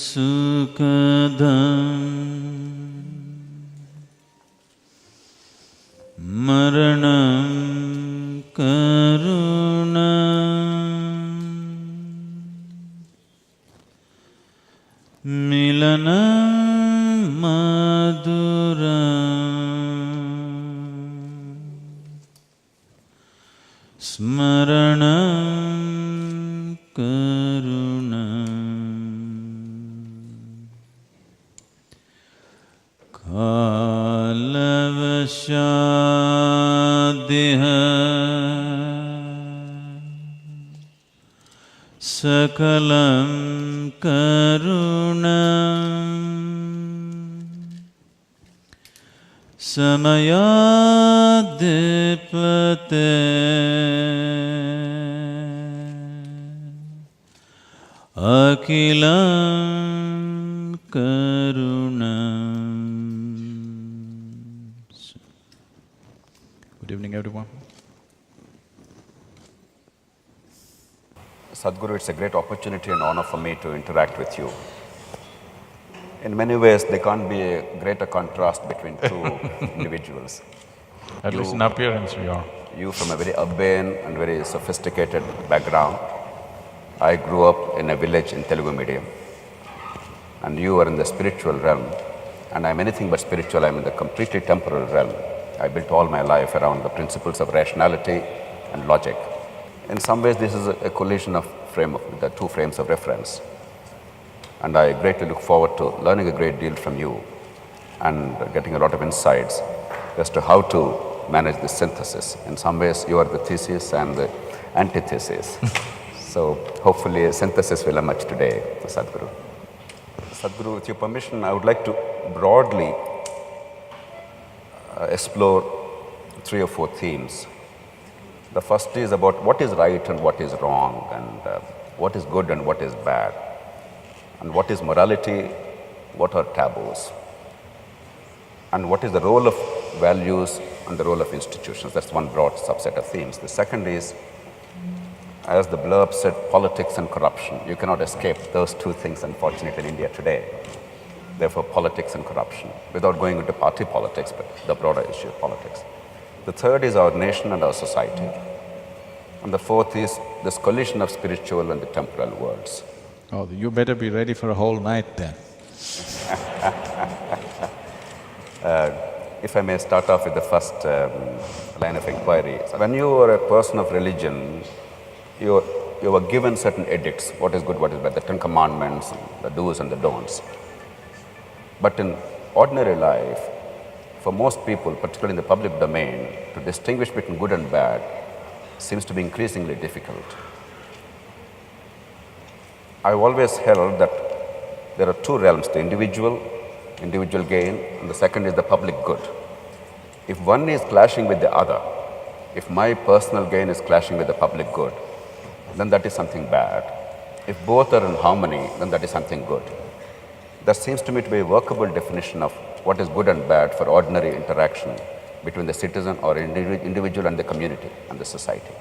sukadam maranam karunam milanam maduram smaranam karunam kalavashadiha sakalam karunam samayadipate akilam karunam. Good evening, everyone. Sadhguru, it's a great opportunity and honor for me to interact with you. In many ways, there can't be a greater contrast between two individuals. At least in appearance we are. You from a very urbane and very sophisticated background. I grew up in a village in Telugu medium. And you are in the spiritual realm. And I'm anything but spiritual, I'm in the completely temporal realm. I built all my life around the principles of rationality and logic. In some ways, this is a collision of the two frames of reference. And I greatly look forward to learning a great deal from you and getting a lot of insights as to how to manage this synthesis. In some ways, you are the thesis and the antithesis. So hopefully a synthesis will emerge today, Sadhguru. Sadhguru, with your permission, I would like to broadly explore 3 or 4 themes. The first is about what is right and what is wrong, and what is good and what is bad, and what is morality, what are taboos, and what is the role of values and the role of institutions. That's one broad subset of themes. The second is, as the blurb said, politics and corruption. You cannot escape those two things, unfortunately, in India today. Therefore, politics and corruption, without going into party politics, but the broader issue of politics. The third is our nation and our society. And the fourth is this collision of spiritual and the temporal worlds. Oh, you better be ready for a whole night then. If I may start off with the first line of inquiry. When you are a person of religion, you were given certain edicts, what is good, what is bad, the 10 commandments, the do's and the don'ts. But in ordinary life, for most people, particularly in the public domain, to distinguish between good and bad seems to be increasingly difficult. I've always held that there are 2 realms, the individual gain, and the second is the public good. If one is clashing with the other, if my personal gain is clashing with the public good, then that is something bad. If both are in harmony, then that is something good. That seems to me to be a workable definition of what is good and bad for ordinary interaction between the citizen or individual and the community and the society.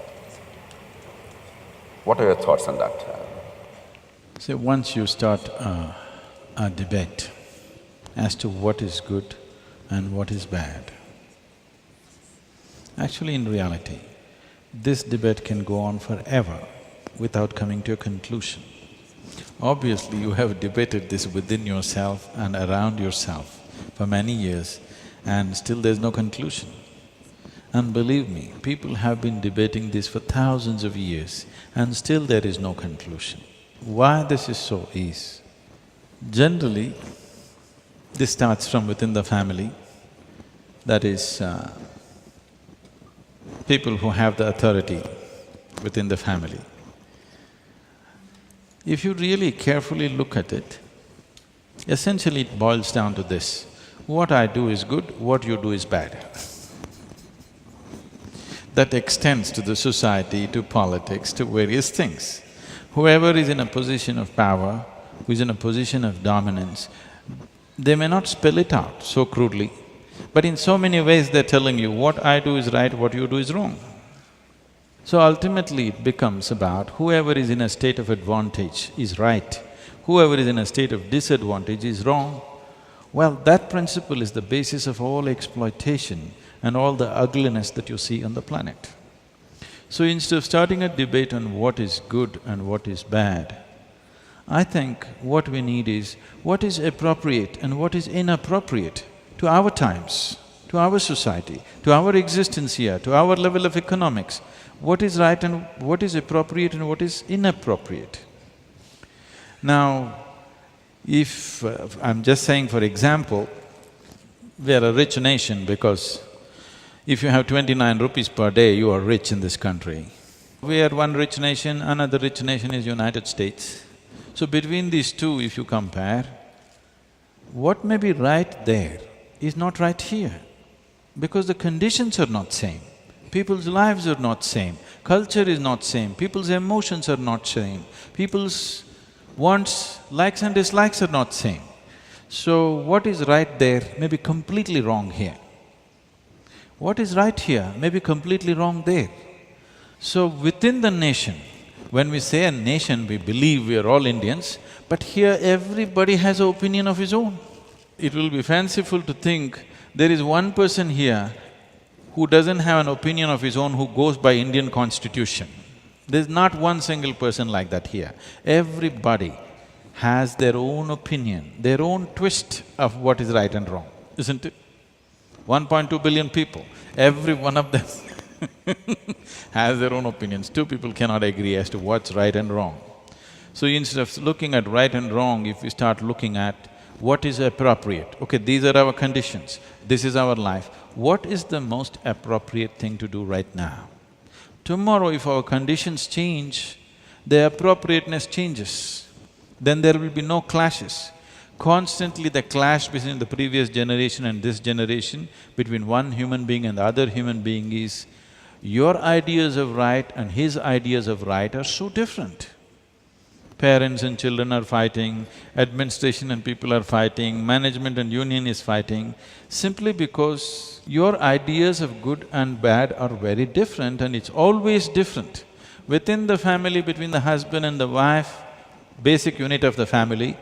What are your thoughts on that? See, once you start a debate as to what is good and what is bad, actually in reality, this debate can go on forever without coming to a conclusion. Obviously, you have debated this within yourself and around yourself for many years, and still there's no conclusion. And believe me, people have been debating this for thousands of years, and still there is no conclusion. Why this is so is, generally, this starts from within the family, that is, people who have the authority within the family. If you really carefully look at it, essentially it boils down to this: what I do is good, what you do is bad. That extends to the society, to politics, to various things. Whoever is in a position of power, who is in a position of dominance, they may not spell it out so crudely, but in so many ways they're telling you, what I do is right, what you do is wrong. So ultimately it becomes about whoever is in a state of advantage is right, whoever is in a state of disadvantage is wrong. Well, that principle is the basis of all exploitation and all the ugliness that you see on the planet. So instead of starting a debate on what is good and what is bad, I think what we need is what is appropriate and what is inappropriate to our times, to our society, to our existence here, to our level of economics. What is right and what is appropriate and what is inappropriate. Now, if… I'm just saying for example, we are a rich nation because if you have 29 rupees per day, you are rich in this country. We are one rich nation, another rich nation is United States. So between these two, if you compare, what may be right there is not right here, because the conditions are not same, people's lives are not same, culture is not same, people's emotions are not same, people's wants, likes and dislikes are not same. So what is right there may be completely wrong here. What is right here may be completely wrong there. So within the nation, when we say a nation, we believe we are all Indians, but here everybody has an opinion of his own. It will be fanciful to think there is one person here who doesn't have an opinion of his own, who goes by Indian constitution. There's not one single person like that here. Everybody has their own opinion, their own twist of what is right and wrong, isn't it? 1.2 billion people, every one of them has their own opinions. Two people cannot agree as to what's right and wrong. So instead of looking at right and wrong, if we start looking at what is appropriate, okay, these are our conditions, this is our life, what is the most appropriate thing to do right now? Tomorrow if our conditions change, the appropriateness changes, then there will be no clashes. Constantly the clash between the previous generation and this generation, between one human being and the other human being is, your ideas of right and his ideas of right are so different. Parents and children are fighting, administration and people are fighting, management and union is fighting, simply because your ideas of good and bad are very different and it's always different. Within the family, between the husband and the wife, basic unit of the family,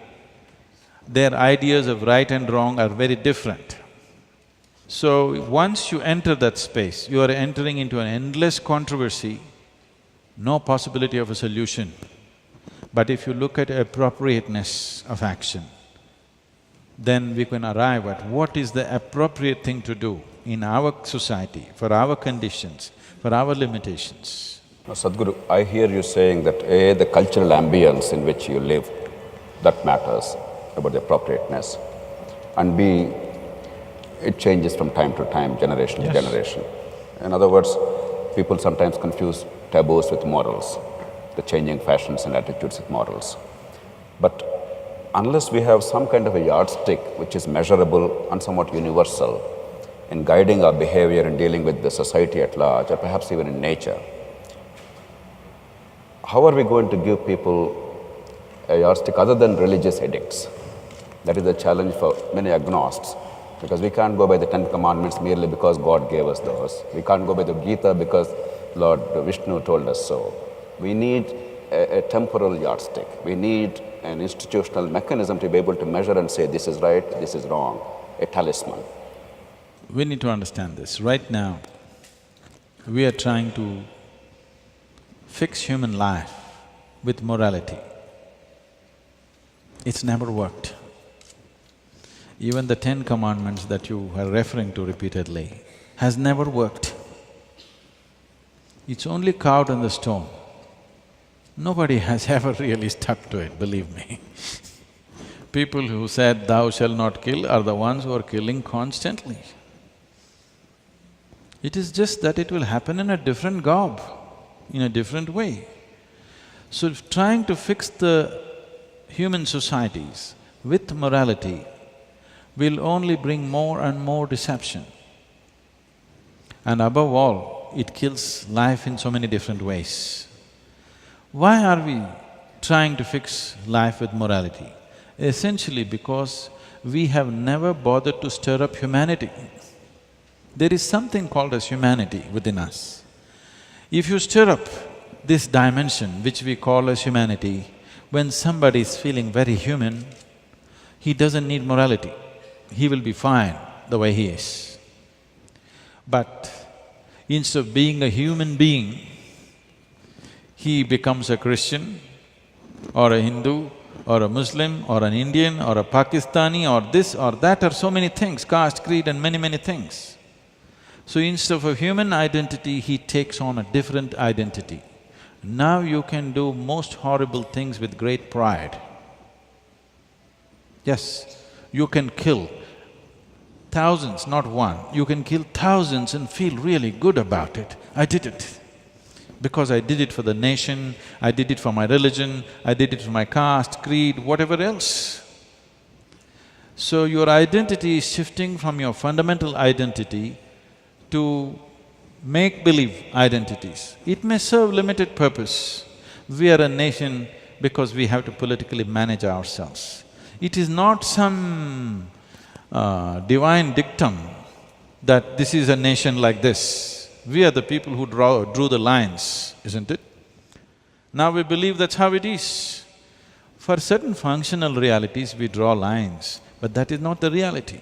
their ideas of right and wrong are very different. So once you enter that space, you are entering into an endless controversy, no possibility of a solution. But if you look at appropriateness of action, then we can arrive at what is the appropriate thing to do in our society, for our conditions, for our limitations. Now, Sadhguru, I hear you saying that A, the cultural ambience in which you live, that matters about the appropriateness, and B, it changes from time to time, generation to generation. In other words, people sometimes confuse taboos with morals, the changing fashions and attitudes with morals. But unless we have some kind of a yardstick which is measurable and somewhat universal in guiding our behavior and dealing with the society at large, or perhaps even in nature, how are we going to give people a yardstick other than religious edicts? That is the challenge for many agnostics, because we can't go by the 10 commandments merely because God gave us those. We can't go by the Gita because Lord Vishnu told us so. We need a temporal yardstick. We need an institutional mechanism to be able to measure and say, this is right, this is wrong, a talisman. We need to understand this. Right now, we are trying to fix human life with morality. It's never worked. Even the 10 commandments that you are referring to repeatedly has never worked. It's only carved on the stone. Nobody has ever really stuck to it, believe me. People who said, "Thou shalt not kill," are the ones who are killing constantly. It is just that it will happen in a different garb, in a different way. So trying to fix the human societies with morality will only bring more and more deception. And above all, it kills life in so many different ways. Why are we trying to fix life with morality? Essentially because we have never bothered to stir up humanity. There is something called as humanity within us. If you stir up this dimension which we call as humanity, When somebody is feeling very human, he doesn't need morality. He will be fine the way he is. But instead of being a human being, he becomes a Christian or a Hindu or a Muslim or an Indian or a Pakistani or this or that or so many things, caste, creed and many things. So instead of a human identity, he takes on a different identity. Now you can do most horrible things with great pride. Yes, you can kill thousands, not one, you can kill thousands and feel really good about it. I did it. Because I did it for the nation, I did it for my religion, I did it for my caste, creed, whatever else. So your identity is shifting from your fundamental identity to make-believe identities. It may serve limited purpose. We are a nation because we have to politically manage ourselves. It is not some divine dictum that this is a nation like this. We are the people who drew the lines, isn't it? Now we believe that's how it is. For certain functional realities, we draw lines, but that is not the reality.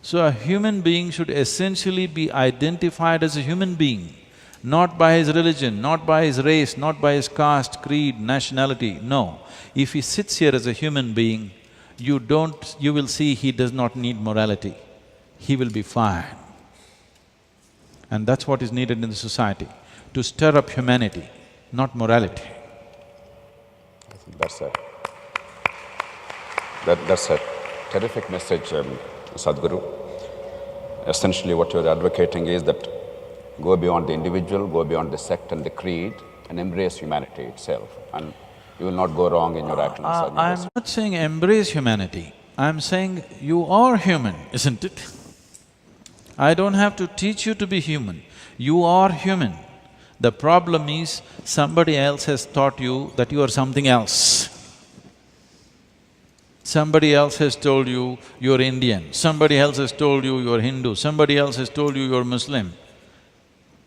So a human being should essentially be identified as a human being, not by his religion, not by his race, not by his caste, creed, nationality, no. If he sits here as a human being, you will see he does not need morality, he will be fine. And that's what is needed in the society, to stir up humanity, not morality. I think that's a terrific message, Sadhguru. Essentially what you're advocating is that go beyond the individual, go beyond the sect and the creed and embrace humanity itself, and you will not go wrong in your actions. I'm not saying embrace humanity, I'm saying you are human, isn't it? I don't have to teach you to be human, you are human. The problem is somebody else has taught you that you are something else. Somebody else has told you you're Indian, somebody else has told you you're Hindu, somebody else has told you you're Muslim.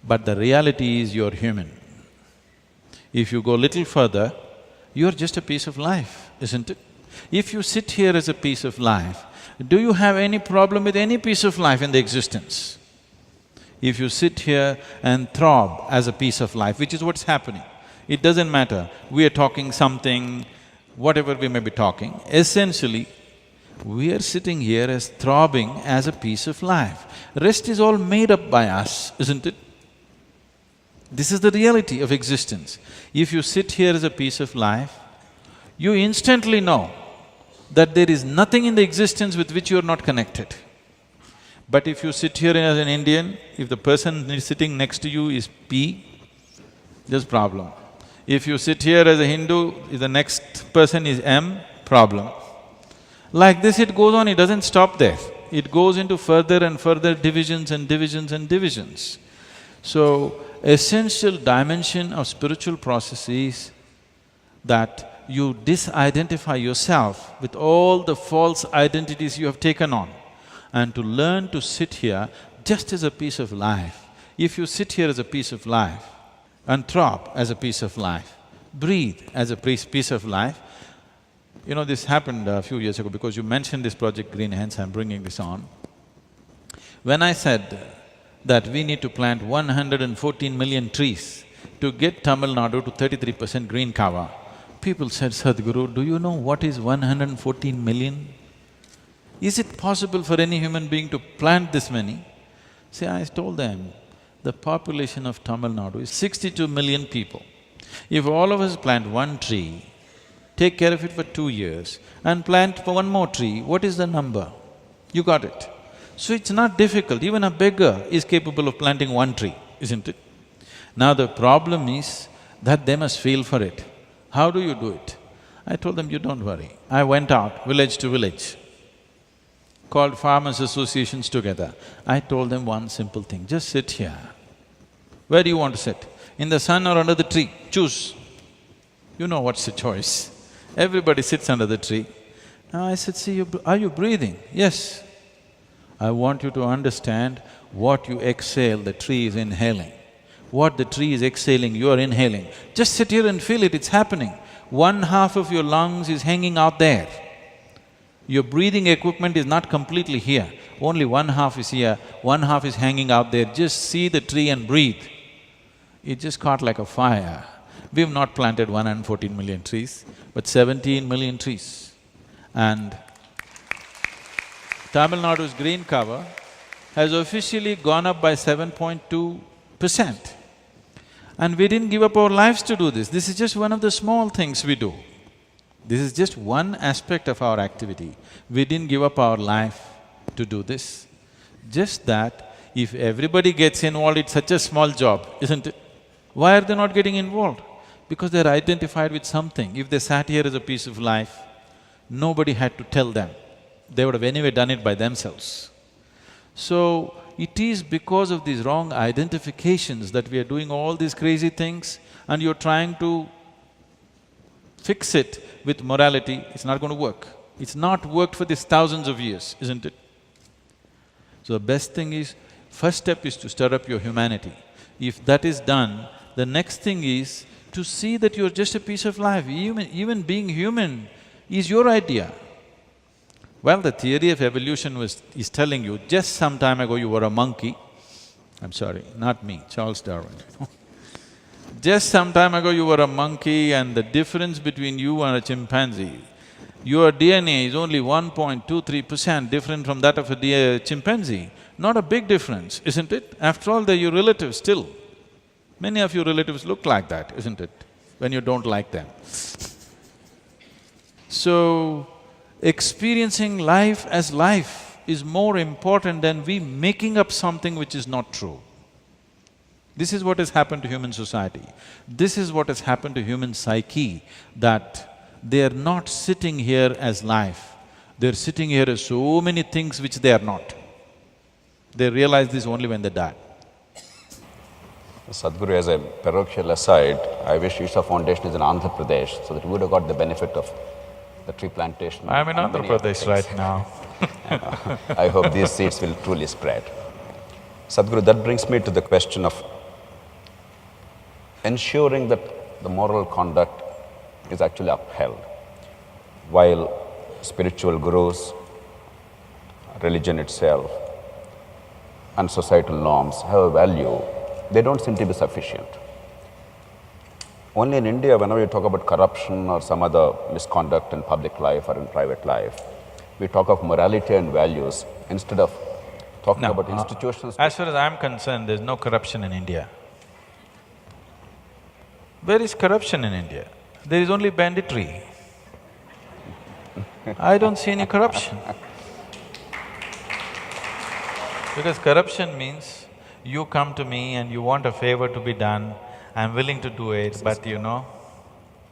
But the reality is you're human. If you go little further, you're just a piece of life, isn't it? If you sit here as a piece of life, do you have any problem with any piece of life in the existence? If you sit here and throb as a piece of life, which is what's happening, it doesn't matter, we are talking something, whatever we may be talking, essentially, we are sitting here as throbbing as a piece of life. Rest is all made up by us, isn't it? This is the reality of existence. If you sit here as a piece of life, you instantly know that there is nothing in the existence with which you are not connected. But if you sit here as an Indian, if the person sitting next to you is P, there's problem. If you sit here as a Hindu, if the next person is M, problem. Like this it goes on, it doesn't stop there. It goes into further and further divisions and divisions and divisions. So, essential dimension of spiritual process is that you disidentify yourself with all the false identities you have taken on, and to learn to sit here just as a piece of life. If you sit here as a piece of life and throb as a piece of life, breathe as a piece of life. You know, this happened a few years ago because you mentioned this project Green, hence I'm bringing this on. When I said that we need to plant 114 million trees to get Tamil Nadu to 33% green cover, people said, Sadhguru, do you know what is 114 million? Is it possible for any human being to plant this many? See, I told them, the population of Tamil Nadu is 62 million people. If all of us plant one tree, take care of it for 2 years and plant for one more tree, what is the number? You got it. So it's not difficult, even a beggar is capable of planting one tree, isn't it? Now the problem is that they must feel for it. How do you do it? I told them, you don't worry. I went out village to village, called farmers' associations together. I told them one simple thing, just sit here. Where do you want to sit? In the sun or under the tree? Choose. You know what's the choice. Everybody sits under the tree. Now I said, see, are you breathing? Yes. I want you to understand what you exhale, the tree is inhaling. What the tree is exhaling, you are inhaling. Just sit here and feel it, it's happening. one half of your lungs is hanging out there. Your breathing equipment is not completely here, only one half is here, one half is hanging out there. Just see the tree and breathe. It just caught like a fire. We've not planted 114 million trees, but 17 million trees. And Tamil Nadu's green cover has officially gone up by 7.2%. And we didn't give up our lives to do this. This is just one of the small things we do. This is just one aspect of our activity. We didn't give up our life to do this. Just that, if everybody gets involved, it's such a small job, isn't it? Why are they not getting involved? Because they're identified with something. If they sat here as a piece of life, nobody had to tell them. They would have anyway done it by themselves. So, it is because of these wrong identifications that we are doing all these crazy things, and you're trying to fix it with morality. It's not going to work. It's not worked for these thousands of years, isn't it? So the best thing is, first step is to stir up your humanity. If that is done, the next thing is to see that you're just a piece of life. Even being human is your idea. Well, the theory of evolution is telling you, just some time ago you were a monkey. I'm sorry, not me, Charles Darwin. Just some time ago you were a monkey, and the difference between you and a chimpanzee, your DNA is only 1.23% different from that of a chimpanzee. Not a big difference, isn't it? After all, they're your relatives still. Many of your relatives look like that, isn't it? When you don't like them. So, experiencing life as life is more important than we making up something which is not true. This is what has happened to human society. This is what has happened to human psyche, that they are not sitting here as life. They're sitting here as so many things which they are not. They realize this only when they die. Sadhguru, as a parochial aside, I wish Isha Foundation is in Andhra Pradesh, so that we would have got the benefit of the tree plantation. I'm in Andhra Pradesh right now. I hope these seeds will truly spread. Sadhguru, that brings me to the question of ensuring that the moral conduct is actually upheld. While spiritual gurus, religion itself, and societal norms have a value, they don't seem to be sufficient. Only in India, whenever you talk about corruption or some other misconduct in public life or in private life, we talk of morality and values instead of talking about institutions. As far as I'm concerned, there's no corruption in India. Where is corruption in India? There is only banditry. I don't see any corruption. Because corruption means you come to me and you want a favor to be done, I'm willing to do it, but you know,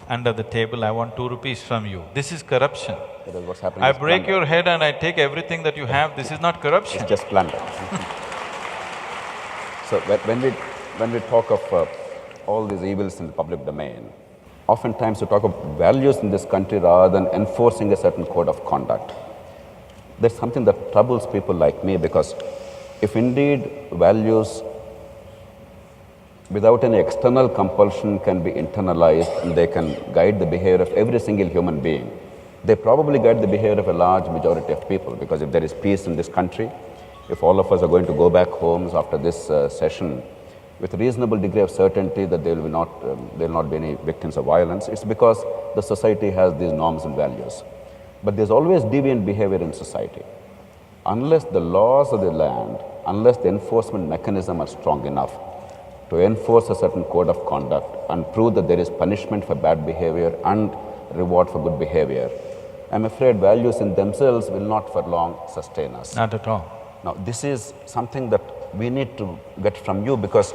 under the table I want 2 rupees from you. This is corruption. That is what's happening. I break your head and I take everything that you have, this is not corruption. It's just plunder. So when we talk of all these evils in the public domain, oftentimes we talk of values in this country rather than enforcing a certain code of conduct. That's something that troubles people like me, because if indeed values without any external compulsion can be internalized and they can guide the behavior of every single human being, they probably guide the behavior of a large majority of people, because if there is peace in this country, if all of us are going to go back homes after this session with a reasonable degree of certainty that there will not be any victims of violence, it's because the society has these norms and values. But there's always deviant behavior in society. Unless the laws of the land, unless the enforcement mechanism are strong enough to enforce a certain code of conduct and prove that there is punishment for bad behavior and reward for good behavior, I'm afraid values in themselves will not for long sustain us. Not at all. Now, this is something that we need to get from you, because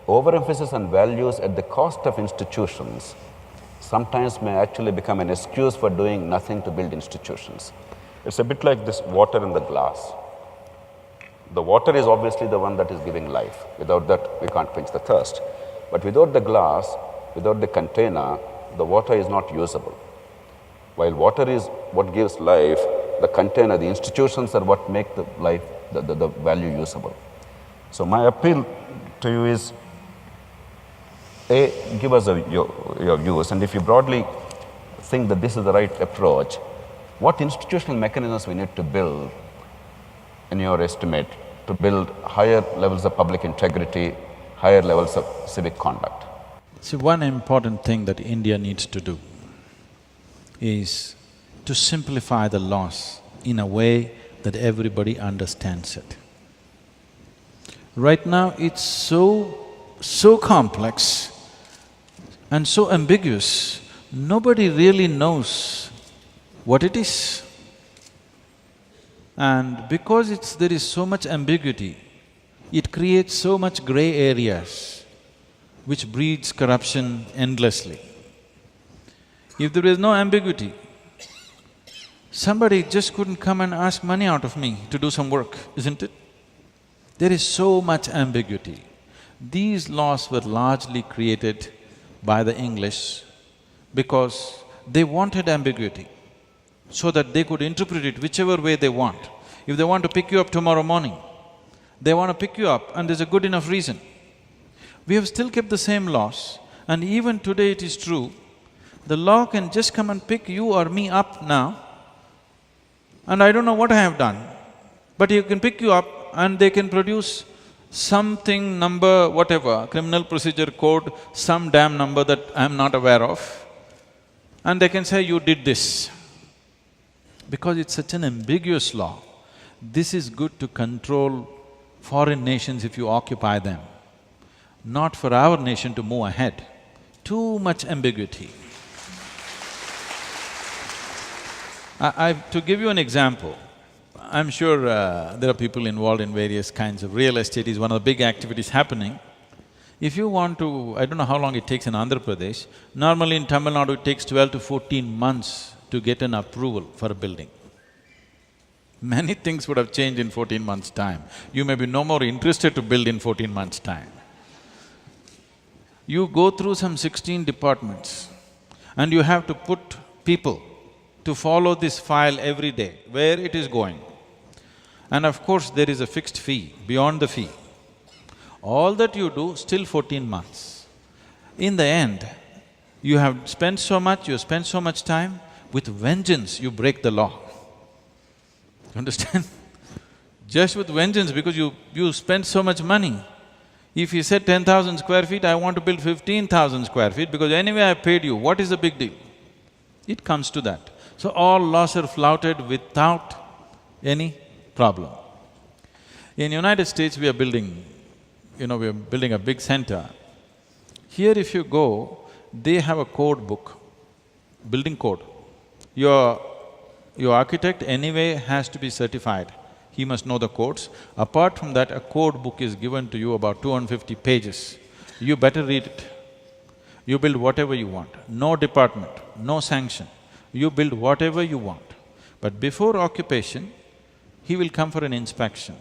overemphasis on values at the cost of institutions sometimes may actually become an excuse for doing nothing to build institutions. It's a bit like this water in the glass. The water is obviously the one that is giving life. Without that, we can't quench the thirst. But without the glass, without the container, the water is not usable. While water is what gives life, the container, the institutions are what make the life, the value usable. So my appeal to you is, Give us your views, and if you broadly think that this is the right approach, what institutional mechanisms we need to build, in your estimate, to build higher levels of public integrity, higher levels of civic conduct? See, one important thing that India needs to do is to simplify the laws in a way that everybody understands it. Right now, it's so complex and so ambiguous, nobody really knows what it is. And because there is so much ambiguity, it creates so much gray areas, which breeds corruption endlessly. If there is no ambiguity, somebody just couldn't come and ask money out of me to do some work, isn't it? There is so much ambiguity. These laws were largely created by the English because they wanted ambiguity so that they could interpret it whichever way they want. If they want to pick you up tomorrow morning, they want to pick you up and there's a good enough reason. We have still kept the same laws, and even today it is true, the law can just come and pick you or me up now, and I don't know what I have done, but he can pick you up and they can produce something number whatever, criminal procedure code, some damn number that I'm not aware of, and they can say, you did this. Because it's such an ambiguous law, this is good to control foreign nations if you occupy them, not for our nation to move ahead. Too much ambiguity. To give you an example, I'm sure there are people involved in various kinds of real estate, is one of the big activities happening. If you want to… I don't know how long it takes in Andhra Pradesh, normally in Tamil Nadu it takes 12 to 14 months to get an approval for a building. Many things would have changed in 14 months' time. You may be no more interested to build in 14 months' time. You go through some 16 departments and you have to put people to follow this file every day, where it is going. And of course, there is a fixed fee, beyond the fee. All that you do, still 14 months. In the end, you have spent so much, you spend so much time, with vengeance you break the law. Understand? Just with vengeance, because you spent so much money. If you said 10,000 square feet, I want to build 15,000 square feet because anyway I paid you, what is the big deal? It comes to that. So all laws are flouted without any problem. In United States, we are building, we are building a big center. Here if you go, they have a code book, building code. Your architect anyway has to be certified. He must know the codes. Apart from that, a code book is given to you about 250 pages. You better read it. You build whatever you want, no department, no sanction. You build whatever you want. But before occupation, he will come for an inspection.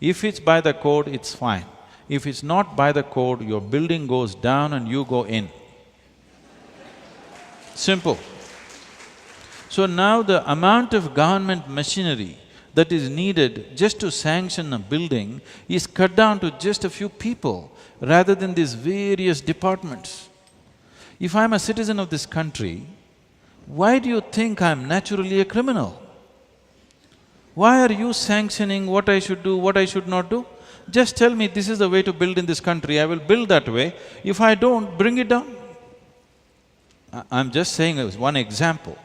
If it's by the code, it's fine. If it's not by the code, your building goes down and you go in. Simple. So now the amount of government machinery that is needed just to sanction a building is cut down to just a few people rather than these various departments. If I'm a citizen of this country, why do you think I'm naturally a criminal? Why are you sanctioning what I should do, what I should not do? Just tell me this is the way to build in this country, I will build that way. If I don't, bring it down. I'm just saying as one example.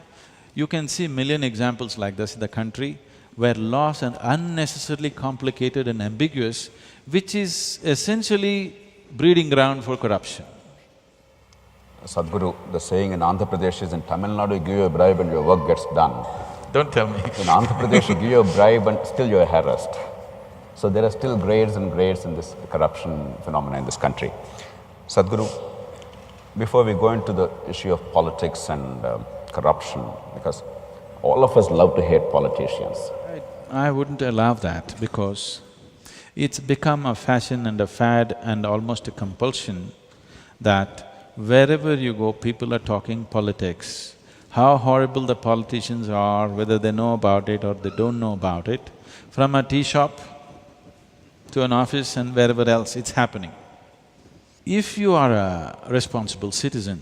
You can see million examples like this in the country where laws are unnecessarily complicated and ambiguous, which is essentially breeding ground for corruption. Sadhguru, the saying in Andhra Pradesh is, in Tamil Nadu you give a bribe and your work gets done. Don't tell me. In Andhra Pradesh you give a bribe and still you are harassed. So there are still grades and grades in this corruption phenomena in this country. Sadhguru, before we go into the issue of politics and corruption, because all of us love to hate politicians. I wouldn't allow that because it's become a fashion and a fad and almost a compulsion that wherever you go, people are talking politics. How horrible the politicians are, whether they know about it or they don't know about it. From a tea shop to an office and wherever else, it's happening. If you are a responsible citizen,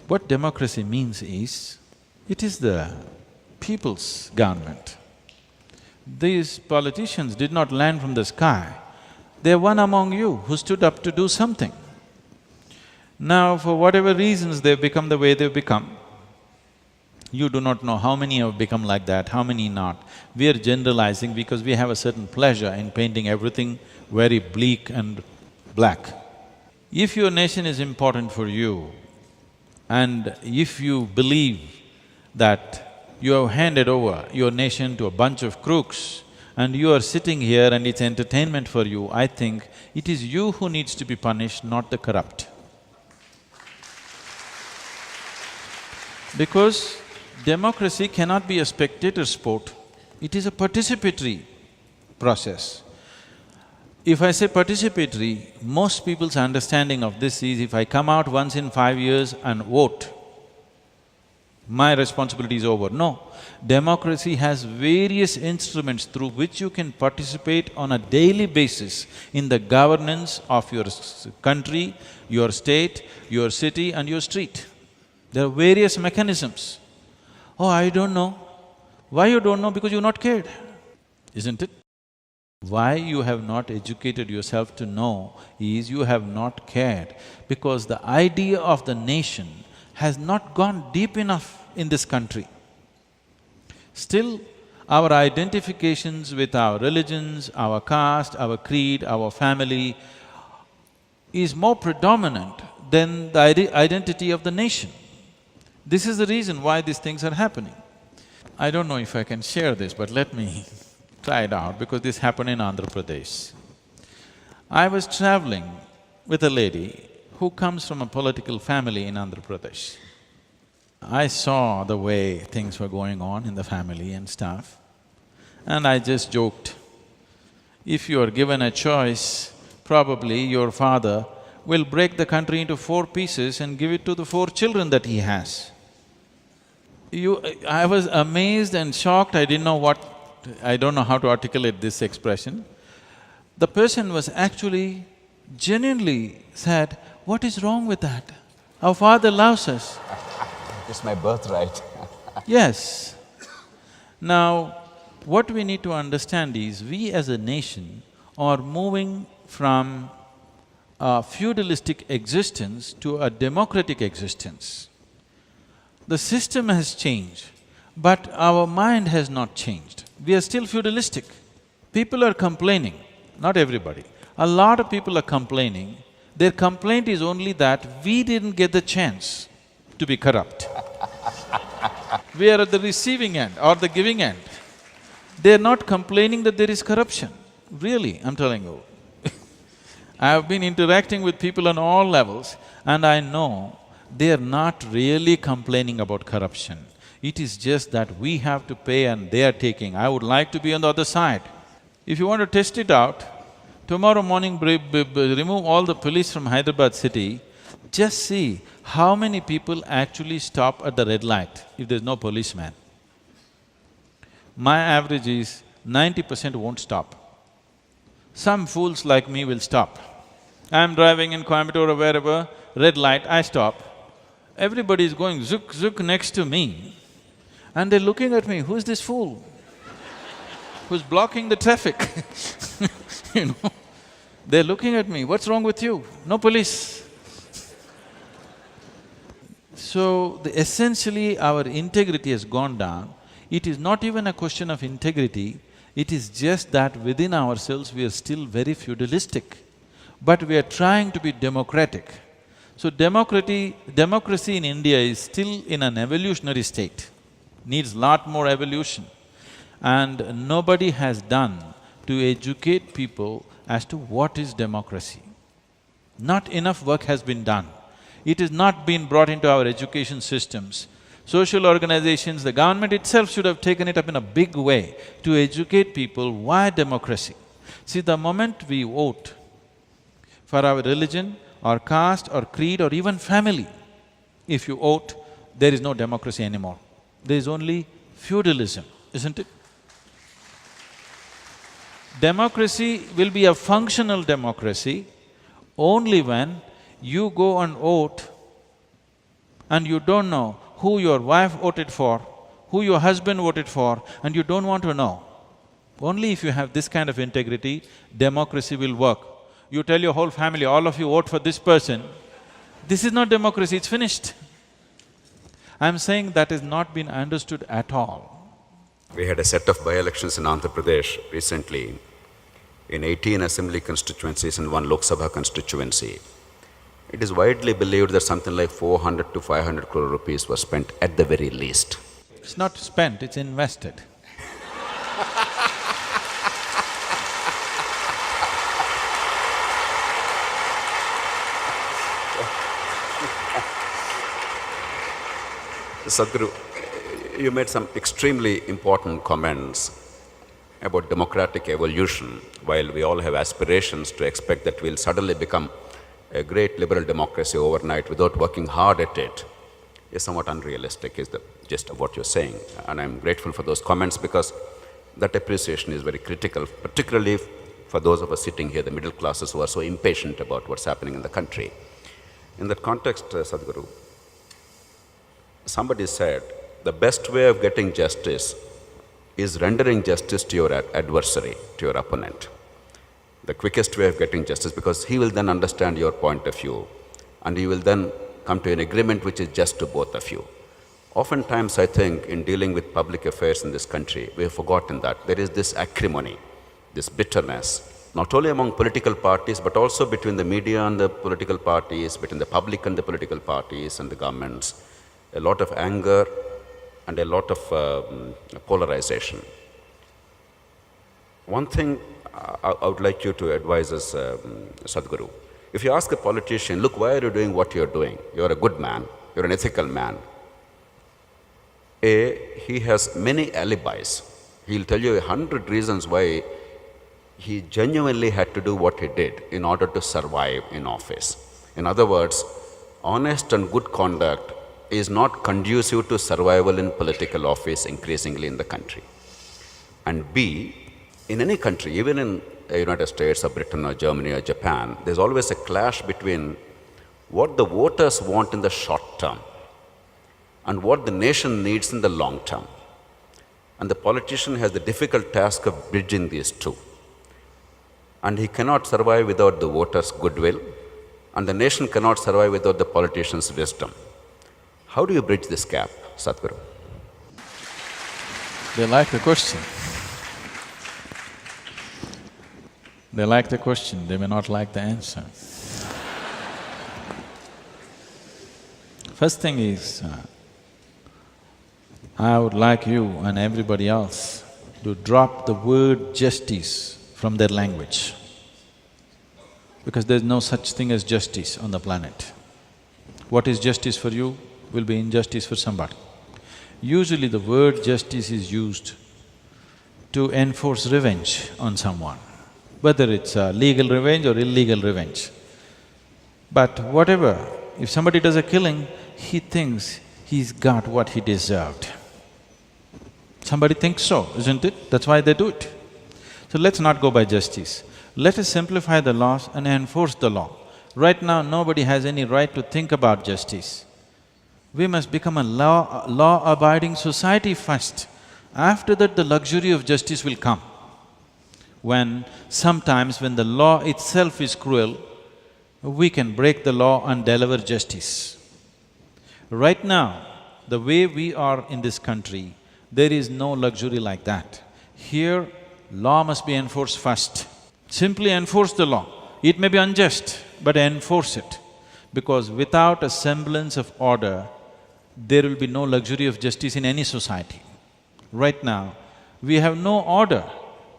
what democracy means is, it is the people's government. These politicians did not land from the sky, they're one among you who stood up to do something. Now, for whatever reasons they've become the way they've become, you do not know how many have become like that, how many not. We are generalizing because we have a certain pleasure in painting everything very bleak and black. If your nation is important for you, and if you believe that you have handed over your nation to a bunch of crooks and you are sitting here and it's entertainment for you, I think it is you who needs to be punished, not the corrupt. Because democracy cannot be a spectator sport, it is a participatory process. If I say participatory, most people's understanding of this is if I come out once in 5 years and vote, my responsibility is over. No, democracy has various instruments through which you can participate on a daily basis in the governance of your country, your state, your city and your street. There are various mechanisms. Oh, I don't know. Why you don't know? Because you've not cared, isn't it? Why you have not educated yourself to know is you have not cared, because the idea of the nation has not gone deep enough in this country. Still, our identifications with our religions, our caste, our creed, our family is more predominant than the identity of the nation. This is the reason why these things are happening. I don't know if I can share this, but let me try it out because this happened in Andhra Pradesh. I was traveling with a lady who comes from a political family in Andhra Pradesh. I saw the way things were going on in the family and stuff, and I just joked, if you are given a choice, probably your father will break the country into 4 pieces and give it to the 4 children that he has. I was amazed and shocked, I didn't know I don't know how to articulate this expression. The person was actually genuinely said, what is wrong with that? Our father loves us. It's my birthright. Yes. Now, what we need to understand is, we as a nation are moving from a feudalistic existence to a democratic existence. The system has changed, but our mind has not changed. We are still feudalistic. People are complaining, not everybody. A lot of people are complaining. Their complaint is only that we didn't get the chance to be corrupt. We are at the receiving end or the giving end. They're not complaining that there is corruption. Really, I'm telling you. I have been interacting with people on all levels and I know they're not really complaining about corruption. It is just that we have to pay and they are taking. I would like to be on the other side. If you want to test it out, tomorrow morning remove all the police from Hyderabad city, just see how many people actually stop at the red light if there's no policeman. My average is 90% won't stop. Some fools like me will stop. I'm driving in Coimbatore or wherever, red light, I stop. Everybody is going zook zook next to me and they're looking at me, who's this fool who's blocking the traffic? You know, they're looking at me, what's wrong with you? No police. So, essentially our integrity has gone down. It is not even a question of integrity, it is just that within ourselves we are still very feudalistic, but we are trying to be democratic. So democracy in India is still in an evolutionary state, needs lot more evolution. And nobody has done to educate people as to what is democracy. Not enough work has been done. It has not been brought into our education systems. Social organizations, the government itself should have taken it up in a big way to educate people why democracy. See, the moment we vote for our religion, or caste, or creed, or even family, if you vote, there is no democracy anymore. There is only feudalism, isn't it? Democracy will be a functional democracy Only when you go and vote and you don't know who your wife voted for, who your husband voted for, and you don't want to know, only if you have this kind of integrity, democracy will work. You tell your whole family, all of you vote for this person, this is not democracy, it's finished. I'm saying that has not been understood at all. We had a set of by-elections in Andhra Pradesh recently, in 18 assembly constituencies and 1 Lok Sabha constituency. It is widely believed that something like 400 to 500 crore rupees was spent at the very least. It's not spent, it's invested. Sadhguru, you made some extremely important comments about democratic evolution. While we all have aspirations to expect that we'll suddenly become a great liberal democracy overnight without working hard at it, is somewhat unrealistic, is the gist of what you're saying. And I'm grateful for those comments because that appreciation is very critical, particularly for those of us sitting here, the middle classes who are so impatient about what's happening in the country. In that context, Sadhguru, somebody said, the best way of getting justice is rendering justice to your adversary, to your opponent. The quickest way of getting justice, because he will then understand your point of view and you will then come to an agreement which is just to both of you. Oftentimes, I think, in dealing with public affairs in this country, we have forgotten that there is this acrimony, this bitterness, not only among political parties, but also between the media and the political parties, between the public and the political parties and the governments. A lot of anger and a lot of polarization. One thing I would like you to advise us, Sadhguru. If you ask a politician, look, why are you doing what you're doing? You're a good man, you're an ethical man. He has many alibis. He'll tell you 100 reasons why he genuinely had to do what he did in order to survive in office. In other words, honest and good conduct is not conducive to survival in political office increasingly in the country. And B, in any country, even in the United States or Britain or Germany or Japan, there's always a clash between what the voters want in the short term and what the nation needs in the long term. And the politician has the difficult task of bridging these two. And he cannot survive without the voters' goodwill, and the nation cannot survive without the politician's wisdom. How do you bridge this gap, Sadhguru? They like the question. They like the question, they may not like the answer. First thing is, I would like you and everybody else to drop the word justice from their language, because there's no such thing as justice on the planet. What is justice for you will be injustice for somebody. Usually the word justice is used to enforce revenge on someone, whether it's legal revenge or illegal revenge. But whatever, if somebody does a killing, he thinks he's got what he deserved. Somebody thinks so, isn't it? That's why they do it. So let's not go by justice. Let us simplify the laws and enforce the law. Right now, nobody has any right to think about justice. We must become a law-abiding society first. After that, the luxury of justice will come. Sometimes when the law itself is cruel, we can break the law and deliver justice. Right now, the way we are in this country, there is no luxury like that. Here, law must be enforced first. Simply enforce the law. It may be unjust, but enforce it. Because without a semblance of order, there will be no luxury of justice in any society. Right now, we have no order.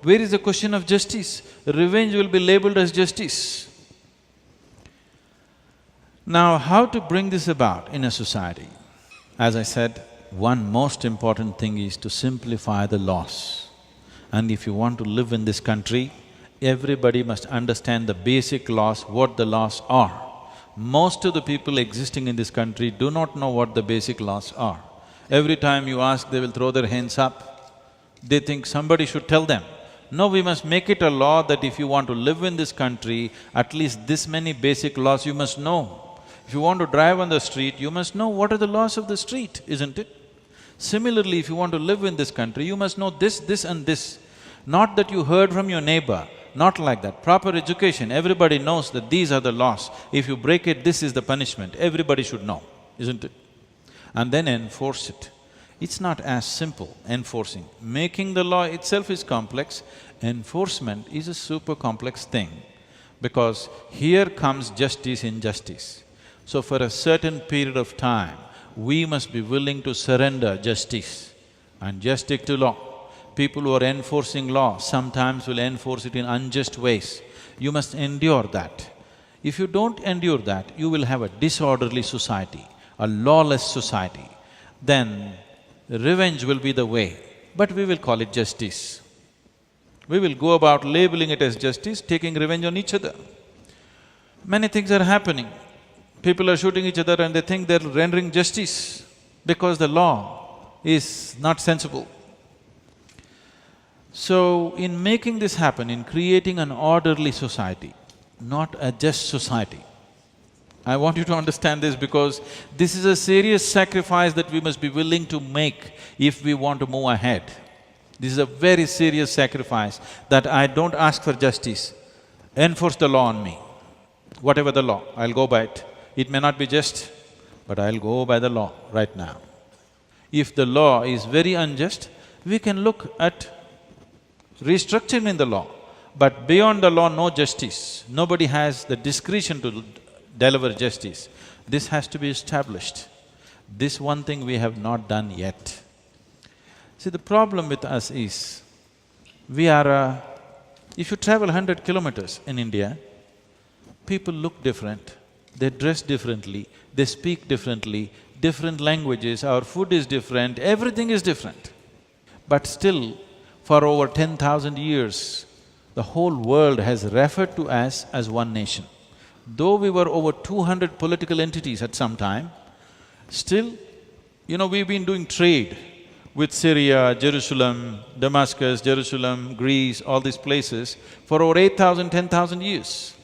Where is the question of justice? Revenge will be labeled as justice. Now, how to bring this about in a society? As I said, one most important thing is to simplify the laws. And if you want to live in this country, everybody must understand the basic laws, what the laws are. Most of the people existing in this country do not know what the basic laws are. Every time you ask, they will throw their hands up. They think somebody should tell them. No, we must make it a law that if you want to live in this country, at least this many basic laws you must know. If you want to drive on the street, you must know what are the laws of the street, isn't it? Similarly, if you want to live in this country, you must know this, this and this. Not that you heard from your neighbor, not like that. Proper education, everybody knows that these are the laws. If you break it, this is the punishment. Everybody should know, isn't it? And then enforce it. It's not as simple, enforcing. Making the law itself is complex, enforcement is a super complex thing, because here comes justice in justice. So for a certain period of time, we must be willing to surrender justice and just stick to law. People who are enforcing law sometimes will enforce it in unjust ways. You must endure that. If you don't endure that, you will have a disorderly society, a lawless society. Then revenge will be the way, but we will call it justice. We will go about labeling it as justice, taking revenge on each other. Many things are happening. People are shooting each other and they think they're rendering justice because the law is not sensible. So, in making this happen, in creating an orderly society, not a just society, I want you to understand this because this is a serious sacrifice that we must be willing to make if we want to move ahead. This is a very serious sacrifice that I don't ask for justice, enforce the law on me. Whatever the law, I'll go by it. It may not be just, but I'll go by the law right now. If the law is very unjust, we can look at restructuring the law, but beyond the law, no justice. Nobody has the discretion to deliver justice. This has to be established. This one thing we have not done yet. See, the problem with us is, if you travel 100 kilometers in India, people look different, they dress differently, they speak differently, different languages, our food is different, everything is different. But still, for over 10,000 years, the whole world has referred to us as one nation. Though we were over 200 political entities at some time, still, we've been doing trade with Syria, Jerusalem, Damascus, Jerusalem, Greece, all these places for over 8,000, 10,000 years.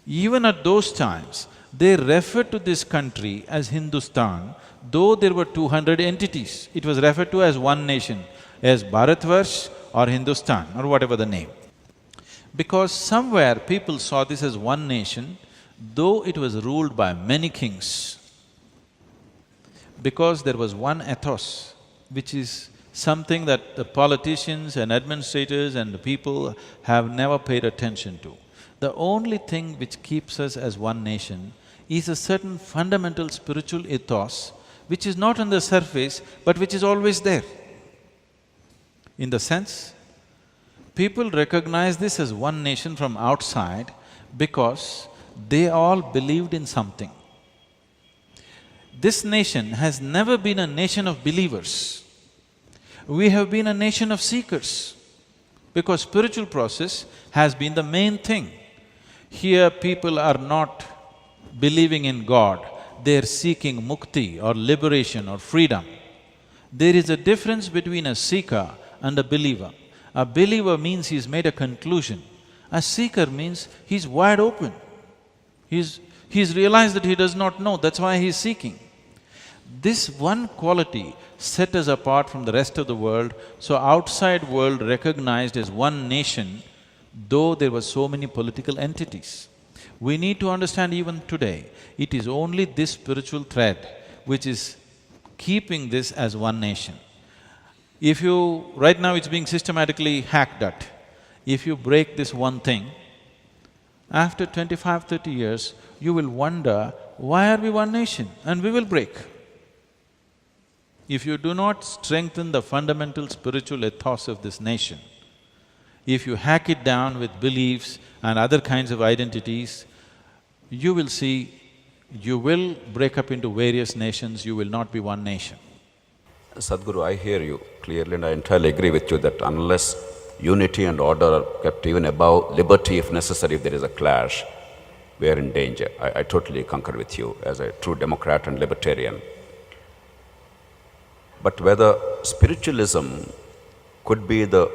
Even at those times, they referred to this country as Hindustan, though there were 200 entities. It was referred to as one nation, as Bharatvarsh or Hindustan or whatever the name. Because somewhere people saw this as one nation, though it was ruled by many kings. Because there was one ethos, which is something that the politicians and administrators and the people have never paid attention to. The only thing which keeps us as one nation is a certain fundamental spiritual ethos, which is not on the surface, but which is always there. In the sense, people recognize this as one nation from outside because they all believed in something. This nation has never been a nation of believers. We have been a nation of seekers because spiritual process has been the main thing. Here people are not believing in God, they're seeking mukti or liberation or freedom. There is a difference between a seeker and a believer. A believer means he's made a conclusion. A seeker means he's wide open. He's realized that he does not know, that's why he's seeking. This one quality set us apart from the rest of the world, so outside world recognized as one nation, though there were so many political entities. We need to understand even today, it is only this spiritual thread which is keeping this as one nation. Right now it's being systematically hacked at. If you break this one thing, after 25, 30 years, you will wonder, why are we one nation? And we will break. If you do not strengthen the fundamental spiritual ethos of this nation, if you hack it down with beliefs and other kinds of identities, you will see, you will break up into various nations, you will not be one nation. Sadhguru, I hear you clearly and I entirely agree with you that unless unity and order are kept even above liberty, if necessary, if there is a clash, we are in danger. I totally concur with you as a true democrat and libertarian. But whether spiritualism could be the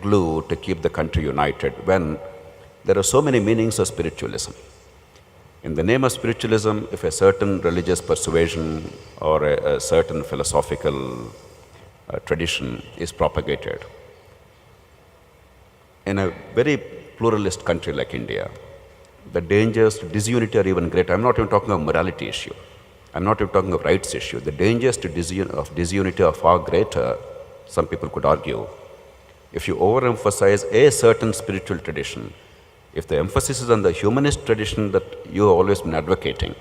glue to keep the country united when there are so many meanings of spiritualism. In the name of spiritualism, if a certain religious persuasion or a certain philosophical tradition is propagated, in a very pluralist country like India, the dangers to disunity are even greater. I'm not even talking of morality issue. I'm not even talking of rights issue. The dangers to disunity are far greater, some people could argue, if you overemphasize a certain spiritual tradition, if the emphasis is on the humanist tradition that you have always been advocating,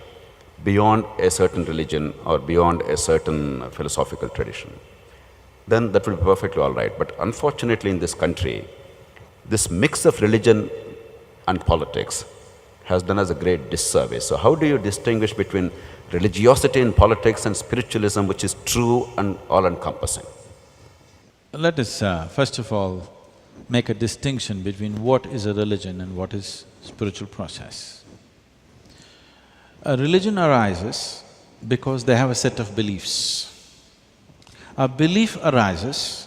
beyond a certain religion or beyond a certain philosophical tradition, then that will be perfectly all right. But unfortunately in this country, this mix of religion and politics has done us a great disservice. So how do you distinguish between religiosity in politics and spiritualism, which is true and all-encompassing? Let us first of all make a distinction between what is a religion and what is spiritual process. A religion arises because they have a set of beliefs. A belief arises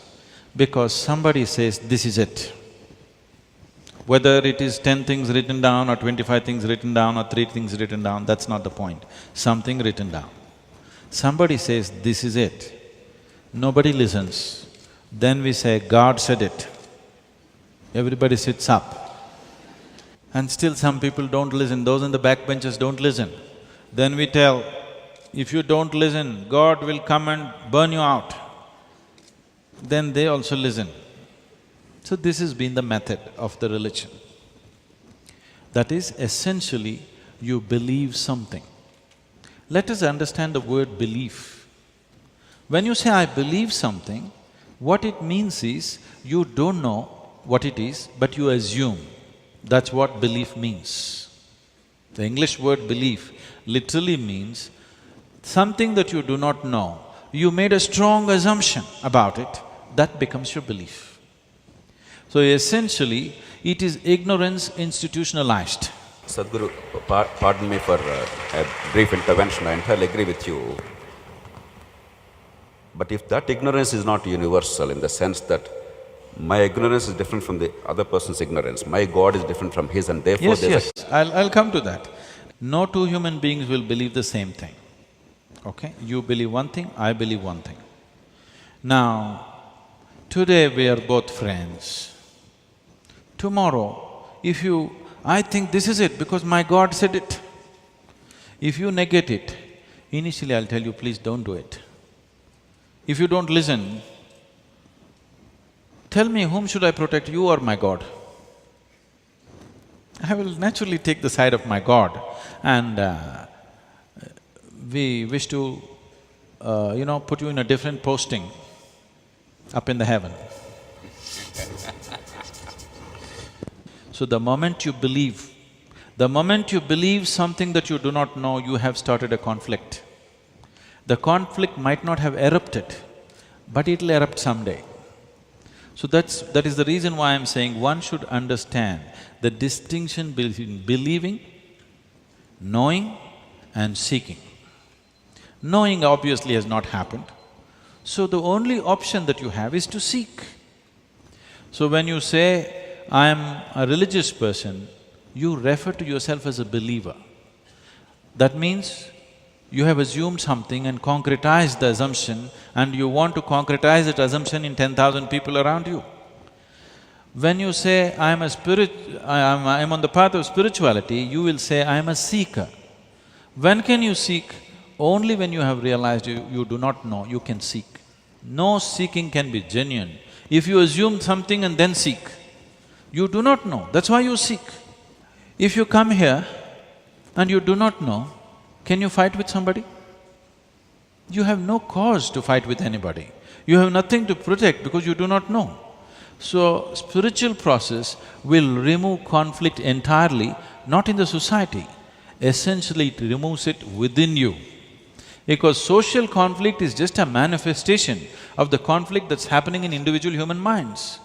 because somebody says, this is it. Whether it is 10 things written down or 25 things written down or 3 things written down, that's not the point. Something written down. Somebody says, this is it. Nobody listens. Then we say, God said it. Everybody sits up. And still some people don't listen, those in the back benches don't listen. Then we tell, if you don't listen, God will come and burn you out. Then they also listen. So this has been the method of the religion. That is, essentially, you believe something. Let us understand the word belief. When you say, I believe something, what it means is, you don't know what it is, but you assume. That's what belief means. The English word belief literally means something that you do not know, you made a strong assumption about it, that becomes your belief. So essentially, it is ignorance institutionalized. Sadhguru, pardon me for a brief intervention, I entirely agree with you. But if that ignorance is not universal in the sense that my ignorance is different from the other person's ignorance, my God is different from his, and therefore Yes, I'll come to that. No two human beings will believe the same thing, okay? You believe one thing, I believe one thing. Now, today we are both friends. Tomorrow, if you… I think this is it because my God said it. If you negate it, initially I'll tell you, please don't do it. If you don't listen, tell me, whom should I protect, you or my God? I will naturally take the side of my God, and we wish to, put you in a different posting up in the heaven. So the moment you believe something that you do not know, you have started a conflict. The conflict might not have erupted, but it'll erupt someday. So that is the reason why I'm saying one should understand the distinction between believing, knowing and seeking. Knowing obviously has not happened, so the only option that you have is to seek. So when you say, I am a religious person, you refer to yourself as a believer. That means you have assumed something and concretized the assumption, and you want to concretize that assumption in 10,000 people around you. When you say, I am on the path of spirituality, you will say, I am a seeker. When can you seek? Only when you have realized you do not know, you can seek. No seeking can be genuine. If you assume something and then seek, you do not know, that's why you seek. If you come here and you do not know, can you fight with somebody? You have no cause to fight with anybody. You have nothing to protect because you do not know. So, spiritual process will remove conflict entirely, not in the society. Essentially, it removes it within you. Because social conflict is just a manifestation of the conflict that's happening in individual human minds.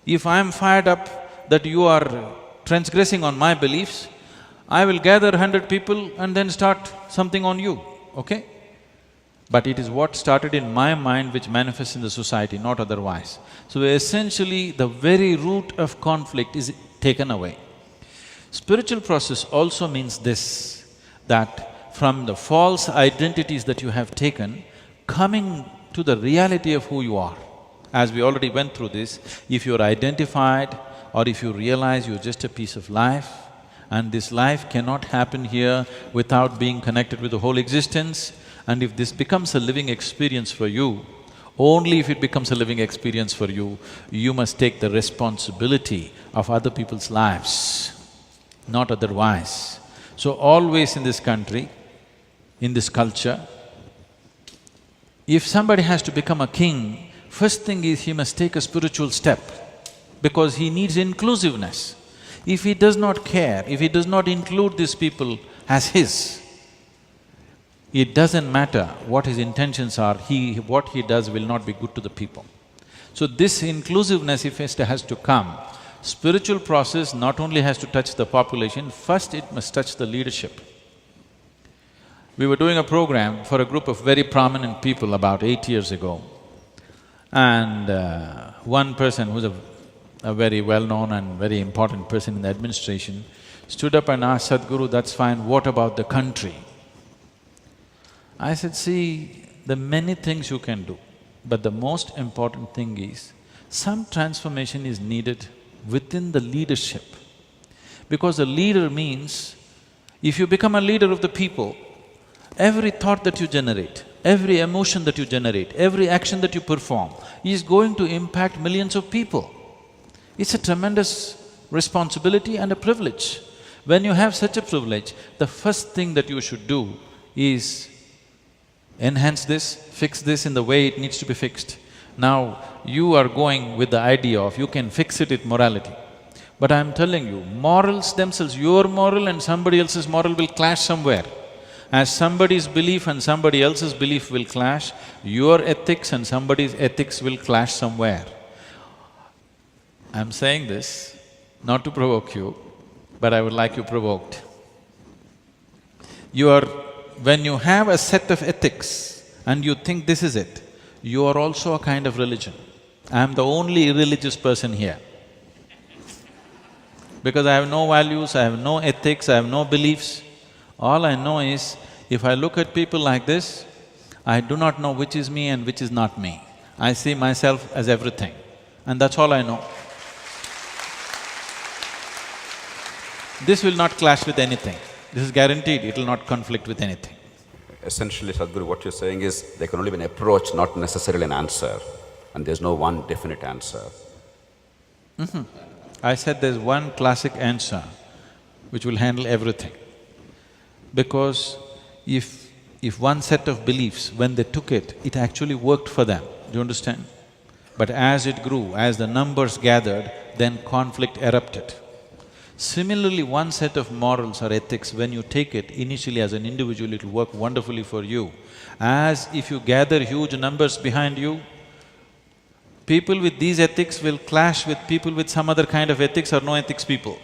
If I am fired up that you are transgressing on my beliefs, I will gather 100 people and then start something on you, okay? But it is what started in my mind which manifests in the society, not otherwise. So essentially, the very root of conflict is taken away. Spiritual process also means this, that from the false identities that you have taken, coming to the reality of who you are. As we already went through this, if you're identified or if you realize you're just a piece of life and this life cannot happen here without being connected with the whole existence, and if this becomes a living experience for you, only if it becomes a living experience for you, you must take the responsibility of other people's lives, not otherwise. So always in this country, in this culture, if somebody has to become a king, first thing is he must take a spiritual step because he needs inclusiveness. If he does not care, if he does not include these people as his, it doesn't matter what his intentions are, what he does will not be good to the people. So this inclusiveness, if it has to come, spiritual process not only has to touch the population, first it must touch the leadership. We were doing a program for a group of very prominent people about 8 years ago. And one person who's a very well-known and very important person in the administration stood up and asked Sadhguru, "That's fine, what about the country?" I said, "See, there are many things you can do, but the most important thing is, some transformation is needed within the leadership. Because a leader means, if you become a leader of the people, every thought that you generate, every emotion that you generate, every action that you perform is going to impact millions of people. It's a tremendous responsibility and a privilege. When you have such a privilege, the first thing that you should do is enhance this, fix this in the way it needs to be fixed. Now, you are going with the idea of you can fix it with morality. But I'm telling you, morals themselves, your moral and somebody else's moral will clash somewhere. As somebody's belief and somebody else's belief will clash, your ethics and somebody's ethics will clash somewhere. I'm saying this not to provoke you, but I would like you provoked. When you have a set of ethics and you think this is it, you are also a kind of religion. I'm the only irreligious person here. Because I have no values, I have no ethics, I have no beliefs. All I know is, if I look at people like this, I do not know which is me and which is not me. I see myself as everything, and that's all I know. This will not clash with anything. This is guaranteed, it will not conflict with anything. Essentially, Sadhguru, what you're saying is there can only be an approach, not necessarily an answer, and there's no one definite answer. I said there's one classic answer which will handle everything. Because if one set of beliefs, when they took it, it actually worked for them, do you understand? But as it grew, as the numbers gathered, then conflict erupted. Similarly, one set of morals or ethics, when you take it, initially as an individual, it'll work wonderfully for you. As if you gather huge numbers behind you, people with these ethics will clash with people with some other kind of ethics or no ethics people.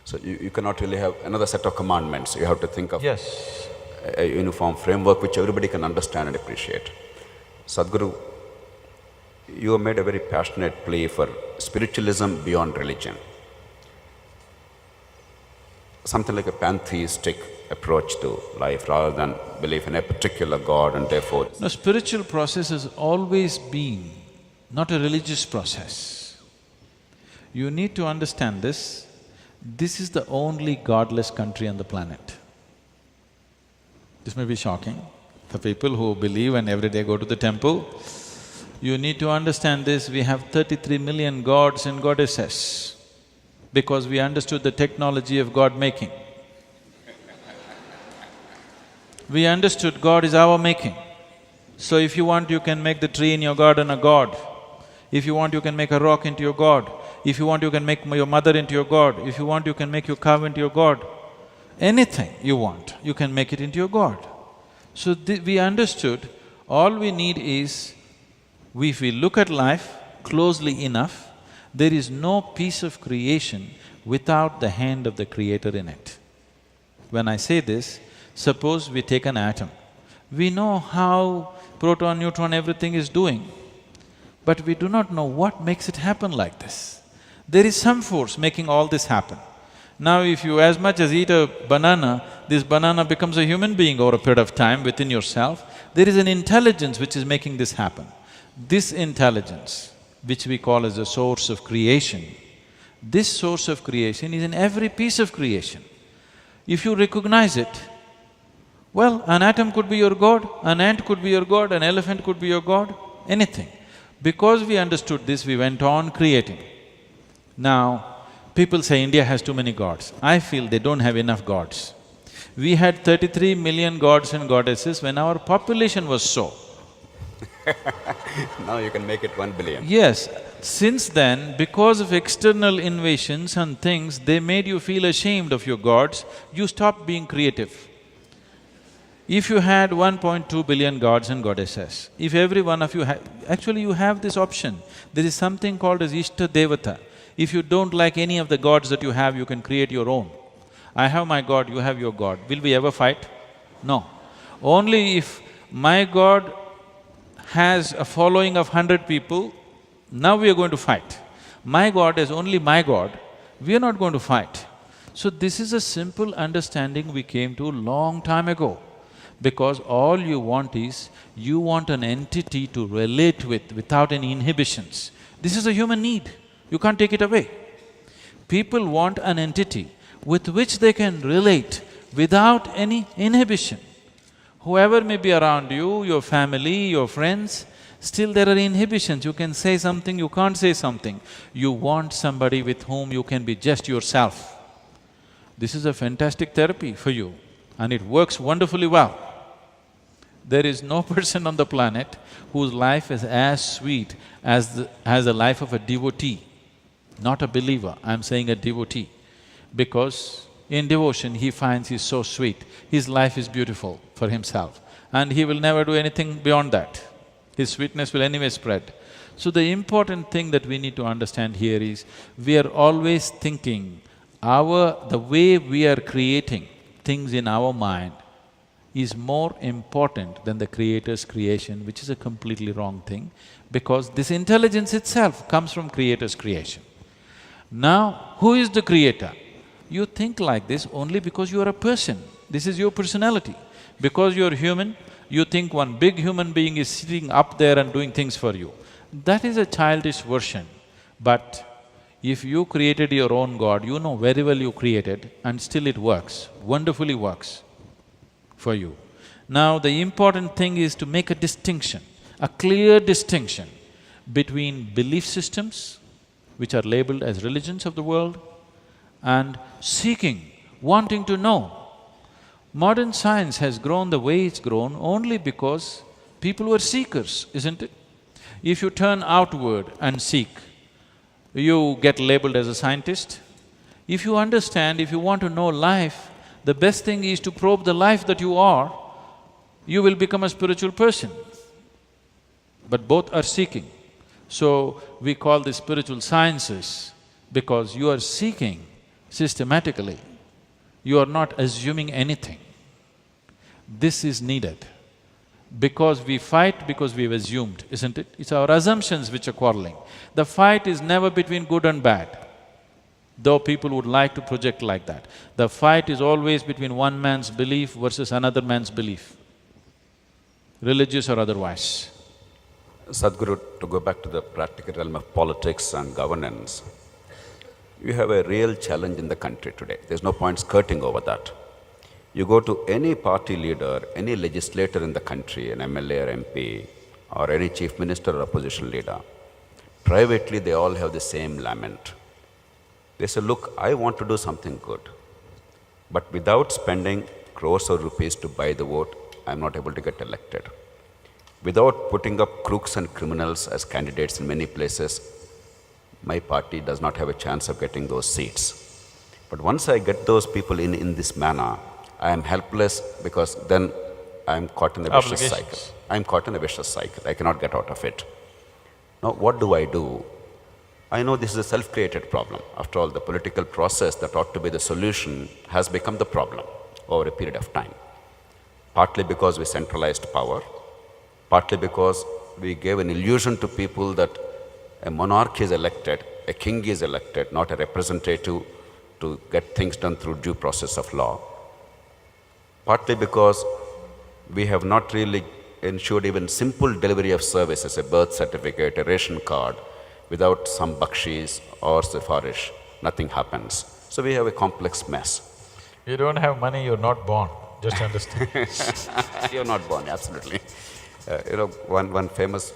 So you cannot really have another set of commandments, you have to think of Yes. a uniform framework which everybody can understand and appreciate. Sadhguru, you have made a very passionate plea for spiritualism beyond religion. Something like a pantheistic approach to life rather than belief in a particular God and therefore… No, spiritual process has always been not a religious process. You need to understand this. This is the only godless country on the planet. This may be shocking for people who believe and every day go to the temple. You need to understand this, we have 33 million gods and goddesses because we understood the technology of God making. We understood God is our making. So if you want, you can make the tree in your garden a god. If you want, you can make a rock into your god. If you want, you can make your mother into your god. If you want, you can make your cow into your god. Anything you want, you can make it into your god. So we understood, all we need is, if we look at life closely enough, there is no piece of creation without the hand of the Creator in it. When I say this, suppose we take an atom. We know how proton, neutron, everything is doing, but we do not know what makes it happen like this. There is some force making all this happen. Now if you as much as eat a banana, this banana becomes a human being over a period of time within yourself. There is an intelligence which is making this happen. This intelligence, which we call as the source of creation, this source of creation is in every piece of creation. If you recognize it, well, an atom could be your god, an ant could be your god, an elephant could be your god, anything. Because we understood this, we went on creating. Now, people say India has too many gods. I feel they don't have enough gods. We had 33 million gods and goddesses when our population was so. Now you can make it 1 billion. Yes, since then, because of external invasions and things, they made you feel ashamed of your gods, you stopped being creative. If you had 1.2 billion gods and goddesses, if every one of you actually you have this option, there is something called as Ishta Devata. If you don't like any of the gods that you have, you can create your own. I have my god, you have your god. Will we ever fight? No. Only if my god has a following of 100 people, now we are going to fight. My god is only my god, we are not going to fight. So this is a simple understanding we came to long time ago. Because all you want is, you want an entity to relate with without any inhibitions. This is a human need, you can't take it away. People want an entity with which they can relate without any inhibition. Whoever may be around you, your family, your friends, still there are inhibitions. You can say something, you can't say something. You want somebody with whom you can be just yourself. This is a fantastic therapy for you and it works wonderfully well. There is no person on the planet whose life is as sweet as the life of a devotee, not a believer, I'm saying a devotee. Because in devotion, he finds he's so sweet, his life is beautiful for himself and he will never do anything beyond that. His sweetness will anyway spread. So the important thing that we need to understand here is, we are always thinking, the way we are creating things in our mind is more important than the Creator's creation, which is a completely wrong thing, because this intelligence itself comes from Creator's creation. Now, who is the Creator? You think like this only because you are a person, this is your personality. Because you are human, you think one big human being is sitting up there and doing things for you. That is a childish version. But if you created your own God, you know very well you created and still it works, wonderfully works for you. Now the important thing is to make a distinction, a clear distinction between belief systems, which are labeled as religions of the world, and seeking, wanting to know. Modern science has grown the way it's grown only because people were seekers, isn't it? If you turn outward and seek, you get labeled as a scientist. If you understand, if you want to know life, the best thing is to probe the life that you are, you will become a spiritual person. But both are seeking. So, we call this spiritual sciences because you are seeking systematically. You are not assuming anything. This is needed. Because we fight because we've assumed, isn't it? It's our assumptions which are quarreling. The fight is never between good and bad, though people would like to project like that. The fight is always between one man's belief versus another man's belief, religious or otherwise. Sadhguru, to go back to the practical realm of politics and governance, you have a real challenge in the country today. There's no point skirting over that. You go to any party leader, any legislator in the country, an MLA or MP, or any chief minister or opposition leader, privately they all have the same lament. They say, look, I want to do something good, but without spending crores of rupees to buy the vote, I'm not able to get elected. Without putting up crooks and criminals as candidates in many places, my party does not have a chance of getting those seats. But once I get those people in this manner, I am helpless because then I am caught in a vicious cycle. I am caught in a vicious cycle, I cannot get out of it. Now what do? I know this is a self-created problem. After all, the political process that ought to be the solution has become the problem over a period of time. partly because we centralized power, partly because we gave an illusion to people that a monarch is elected, a king is elected, not a representative to get things done through due process of law, partly because we have not really ensured even simple delivery of services, a birth certificate, a ration card, without some bakshis or sifarish, nothing happens. So we have a complex mess. You don't have money, you're not born, just understand. You're not born, absolutely. One famous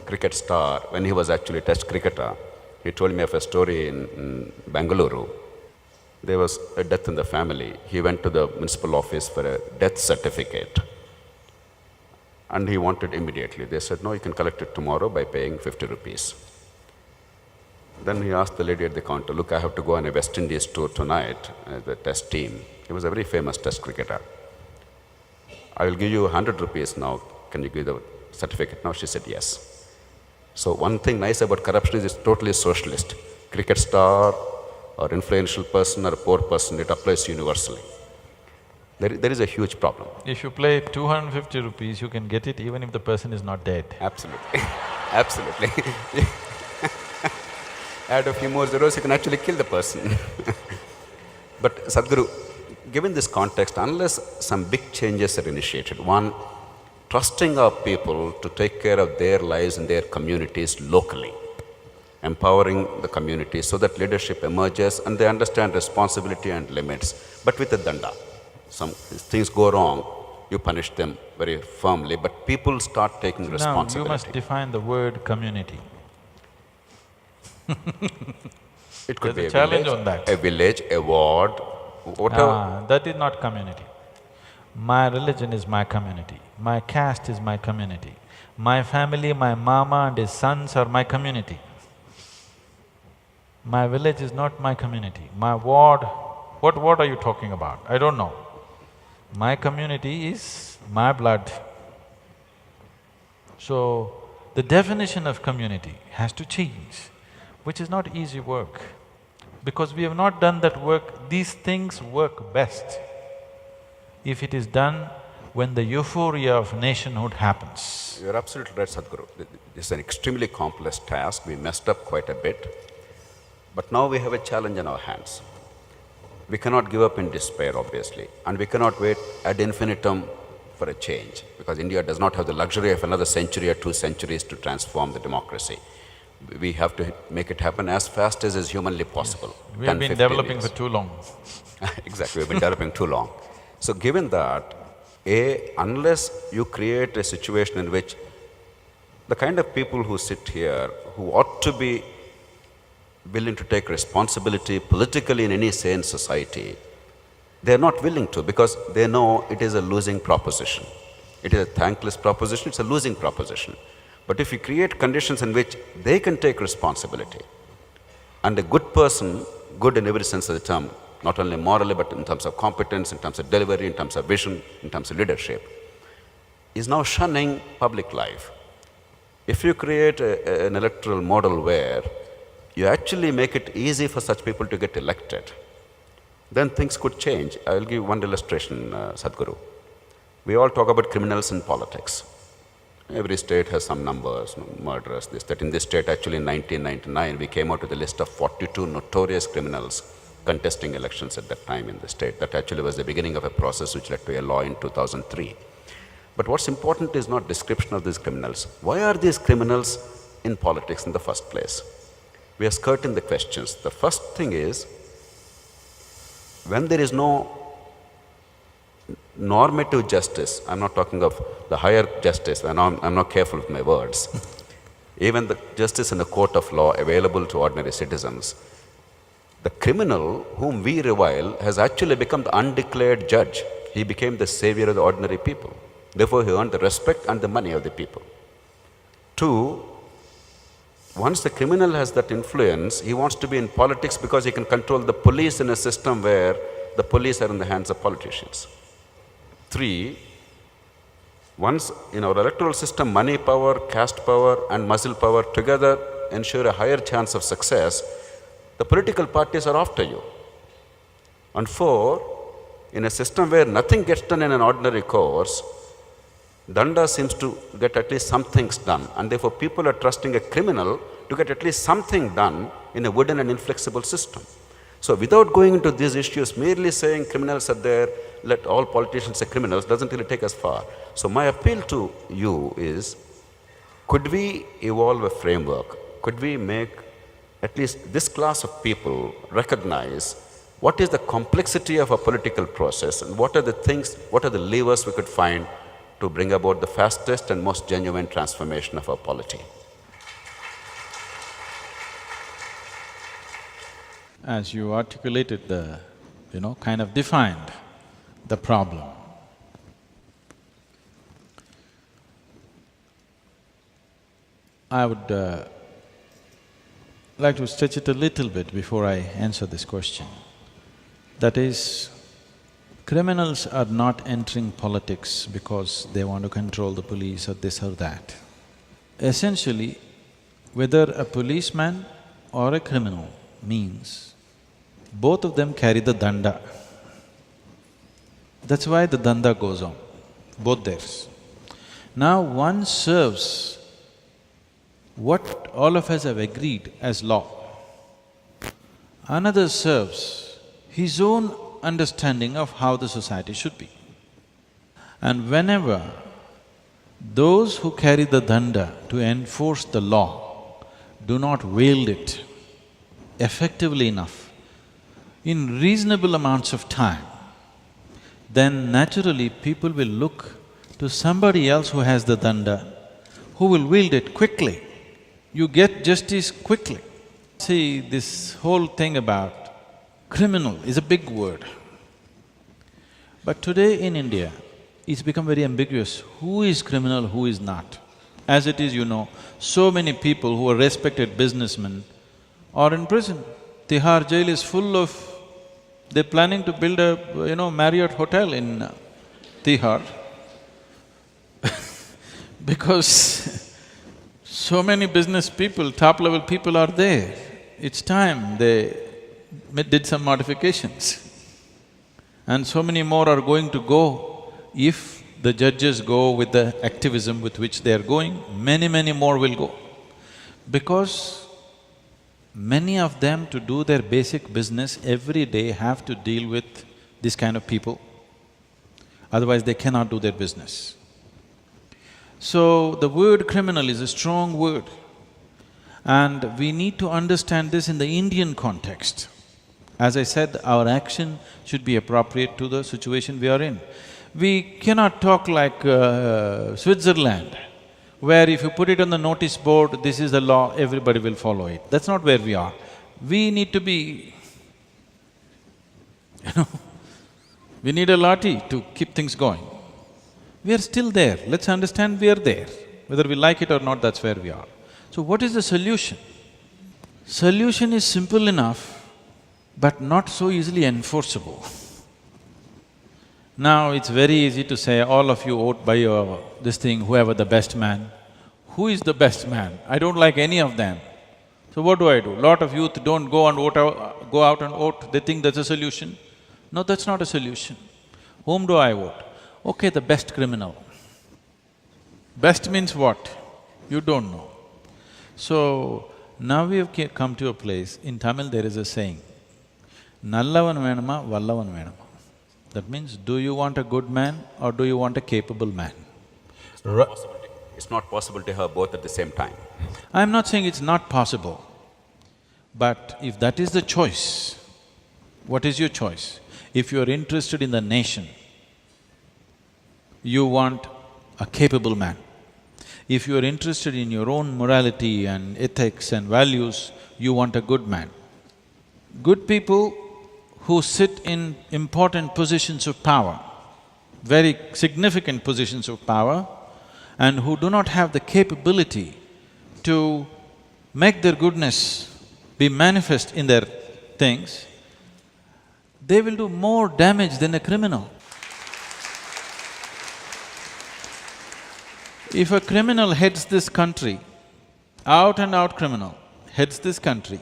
cricket star, when he was actually a test cricketer, he told me of a story in Bengaluru. There was a death in the family. He went to the municipal office for a death certificate. And he wanted immediately. They said, no, you can collect it tomorrow by paying 50 rupees. Then he asked the lady at the counter, look, I have to go on a West Indies tour tonight, the test team. He was a very famous test cricketer. I will give you 100 rupees now. Can you give the certificate now? She said, yes. So one thing nice about corruption is it's totally socialist. Cricket star or influential person or a poor person, it applies universally. There is a huge problem. If you play 250 rupees, you can get it even if the person is not dead. Absolutely. Absolutely. Add a few more zeros, you can actually kill the person. But Sadhguru, given this context, unless some big changes are initiated, one, trusting our people to take care of their lives in their communities locally, empowering the community so that leadership emerges and they understand responsibility and limits, but with a danda. Some things go wrong, you punish them very firmly, but people start taking responsibility. Now, you must define the word community. It could There's be a challenge on that. a village, a ward, whatever. That is not community. My religion is my community, my caste is my community, my family, my mama and his sons are my community. My village is not my community, my ward, what ward are you talking about? I don't know. My community is my blood. So, the definition of community has to change, which is not easy work. Because we have not done that work, these things work best if it is done when the euphoria of nationhood happens. You're absolutely right, Sadhguru. This is an extremely complex task, we messed up quite a bit. But now we have a challenge in our hands. We cannot give up in despair, obviously, and we cannot wait ad infinitum for a change, because India does not have the luxury of another century or 2 centuries to transform the democracy. We have to make it happen as fast as is humanly possible. Yes. We have been developing for too long. Exactly, we've been developing too long. So given that, unless you create a situation in which the kind of people who sit here, who ought to be willing to take responsibility politically in any sane society, they're not willing to because they know it is a losing proposition. It is a thankless proposition, it's a losing proposition. But if you create conditions in which they can take responsibility, and a good person, good in every sense of the term, not only morally but in terms of competence, in terms of delivery, in terms of vision, in terms of leadership, is now shunning public life. If you create an electoral model where you actually make it easy for such people to get elected, then things could change. I will give one illustration, Sadhguru. We all talk about criminals in politics. Every state has some numbers, murderers, this, that. In this state, actually in 1999, we came out with a list of 42 notorious criminals contesting elections at that time in the state. That actually was the beginning of a process which led to a law in 2003. But what's important is not description of these criminals. Why are these criminals in politics in the first place? We are skirting the questions. The first thing is, when there is no normative justice, I'm not talking of the higher justice, I'm not careful with my words, even the justice in the court of law available to ordinary citizens, the criminal whom we revile has actually become the undeclared judge. He became the savior of the ordinary people. Therefore, he earned the respect and the money of the people. 2, once the criminal has that influence, he wants to be in politics because he can control the police in a system where the police are in the hands of politicians. 3, once in our electoral system, money power, caste power and muscle power together ensure a higher chance of success, the political parties are after you. And 4, In a system where nothing gets done in an ordinary course, danda seems to get at least some things done, and therefore people are trusting a criminal to get at least something done in a wooden and inflexible system. So without going into these issues, merely saying criminals are there, let all politicians say criminals, doesn't really take us far. So my appeal to you is, could we evolve a framework? Could we make at least this class of people recognize what is the complexity of a political process and what are the things, what are the levers we could find to bring about the fastest and most genuine transformation of our polity? As you articulated the, kind of defined the problem. I would like to stretch it a little bit before I answer this question. That is, criminals are not entering politics because they want to control the police or this or that. Essentially, whether a policeman or a criminal means both of them carry the danda. That's why the danda goes on, both theirs. Now one serves what all of us have agreed as law. Another serves his own understanding of how the society should be. And whenever those who carry the danda to enforce the law do not wield it effectively enough, in reasonable amounts of time, then naturally people will look to somebody else who has the danda, who will wield it quickly. You get justice quickly. See, this whole thing about criminal is a big word. But today in India, it's become very ambiguous, who is criminal, who is not. As it is, so many people who are respected businessmen are in prison. Tihar jail is full of… They're planning to build a, Marriott hotel in Tihar because so many business people, top-level people are there. It's time they did some modifications. And so many more are going to go. If the judges go with the activism with which they are going, many more will go. Because many of them, to do their basic business every day, have to deal with this kind of people. Otherwise they cannot do their business. So the word criminal is a strong word, and we need to understand this in the Indian context. As I said, our action should be appropriate to the situation we are in. We cannot talk like Switzerland, where if you put it on the notice board, this is the law, everybody will follow it. That's not where we are. We need to be, we need a lathi to keep things going. We are still there, let's understand we are there. Whether we like it or not, that's where we are. So what is the solution? Solution is simple enough, but not so easily enforceable. Now it's very easy to say, all of you vote by your… this thing, whoever the best man. Who is the best man? I don't like any of them. So what do I do? Lot of youth don't go out and vote, they think that's a solution. No, that's not a solution. Whom do I vote? Okay, the best criminal. Best means what? You don't know. So, now we have come to a place, in Tamil there is a saying, Nallavan venuma, vallavan venuma. That means, do you want a good man or do you want a capable man? It's not possible to have both at the same time. I'm not saying it's not possible, but if that is the choice, what is your choice? If you're interested in the nation, you want a capable man. If you're interested in your own morality and ethics and values, you want a good man. Good people who sit in important positions of power, very significant positions of power, and who do not have the capability to make their goodness be manifest in their things, they will do more damage than a criminal. If a criminal heads this country, out and out criminal, heads this country,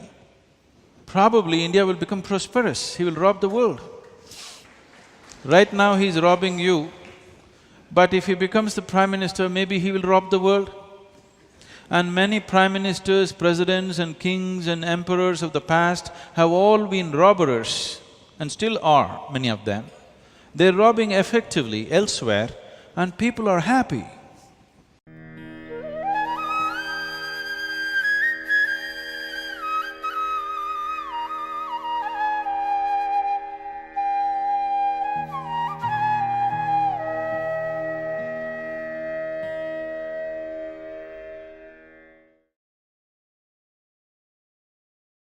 probably India will become prosperous, he will rob the world. Right now he's robbing you, but if he becomes the Prime Minister, maybe he will rob the world. And many Prime Ministers, Presidents and Kings and Emperors of the past have all been robbers and still are, many of them. They're robbing effectively elsewhere and people are happy.